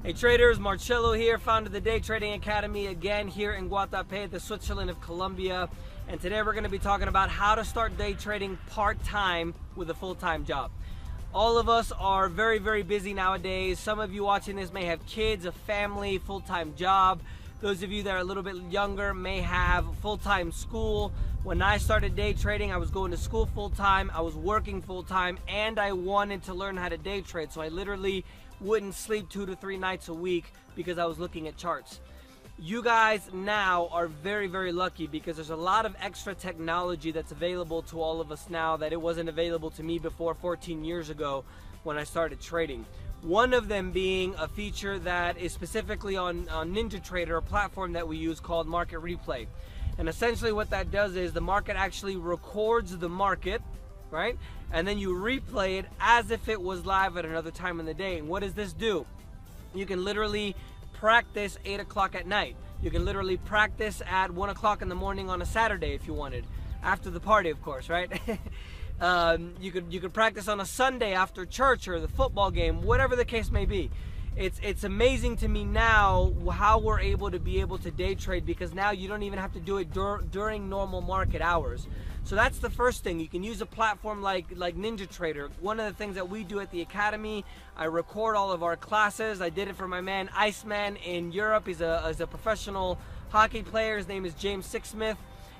Hey traders, Marcello here, founder of the Day Trading Academy, again here in Guatapé, the Switzerland of Colombia. And today we're going to be talking about how to start day trading part-time with a full-time job. All of us are very, very busy nowadays. Some of you watching this may have kids, a family, full-time job. Those of you that are a little bit younger may have full-time school. When I started day trading, I was going to school full-time, I was working full-time, and I wanted to learn how to day trade. So I literally wouldn't sleep 2 to 3 nights a week because I was looking at charts. You guys now are very, very lucky because there's a lot of extra technology that's available to all of us now that it wasn't available to me before 14 years ago when I started trading. One of them being a feature that is specifically on NinjaTrader, a platform that we use called Market Replay. And essentially what that does is the market actually records the market, right? And then you replay it as if it was live at another time in the day. And what does this do? You can literally practice 8 o'clock at night. You can literally practice at 1 o'clock in the morning on a Saturday if you wanted. After the party, of course, right? You could practice on a Sunday after church or the football game, whatever the case may be. It's amazing to me now how we're able to day trade, because now you don't even have to do it during normal market hours. So that's the first thing. You can use a platform like NinjaTrader. One of the things that we do at the Academy, I record all of our classes. I did it for my man Iceman in Europe. He's a professional hockey player. His name is James Sixsmith.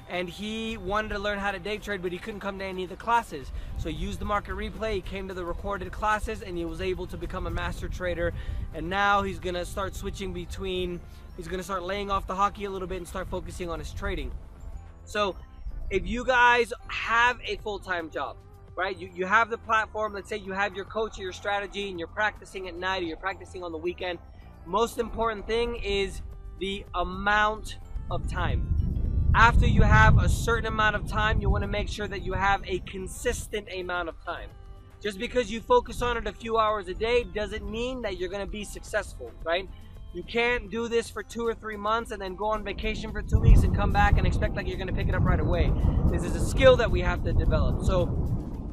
And he wanted to learn how to day trade, but he couldn't come to any of the classes. So he used the Market Replay, he came to the recorded classes, and he was able to become a master trader. And now he's gonna start switching between, he's gonna start laying off the hockey a little bit and start focusing on his trading. So if you guys have a full-time job, right? You have the platform, let's say you have your coach or your strategy and you're practicing at night or you're practicing on the weekend. Most important thing is the amount of time. After you have a certain amount of time, you want to make sure that you have a consistent amount of time. Just because you focus on it a few hours a day doesn't mean that you're going to be successful, right? You can't do this for 2 or 3 months and then go on vacation for 2 weeks and come back and expect like you're going to pick it up right away. This is a skill that we have to develop. So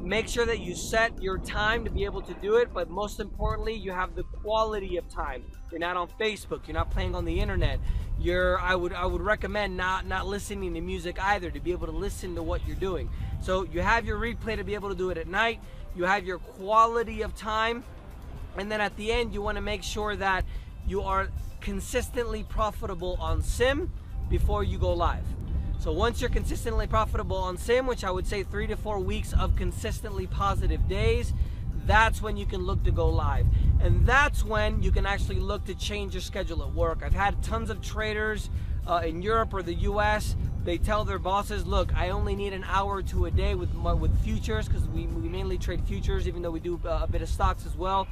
make sure that you set your time to be able to do it, but most importantly, you have the quality of time. You're not on Facebook, you're not playing on the internet. I would recommend not listening to music either, to be able to listen to what you're doing. So you have your replay to be able to do it at night, you have your quality of time, and then at the end you want to make sure that you are consistently profitable on Sim before you go live. So once you're consistently profitable on Sim, which I would say 3 to 4 weeks of consistently positive days, that's when you can look to go live. And that's when you can actually look to change your schedule at work. I've had tons of traders in Europe or the US, they tell their bosses, look, I only need an hour or two a day with futures, because we mainly trade futures, even though we do a bit of stocks as well.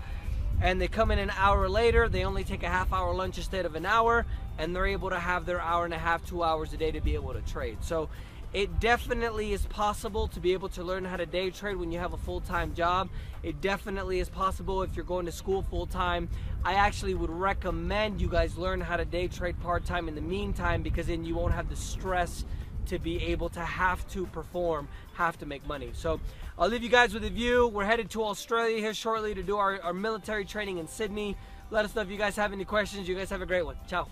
And they come in an hour later, they only take a half-hour lunch instead of an hour, and they're able to have their hour and a half, 2 hours a day to be able to trade. So it definitely is possible to be able to learn how to day trade when you have a full-time job. It definitely is possible if you're going to school full-time. I actually would recommend you guys learn how to day trade part-time in the meantime, because then you won't have the stress to be able to have to perform, have to make money. So I'll leave you guys with a view. We're headed to Australia here shortly to do our military training in Sydney. Let us know if you guys have any questions. You guys have a great one. Ciao.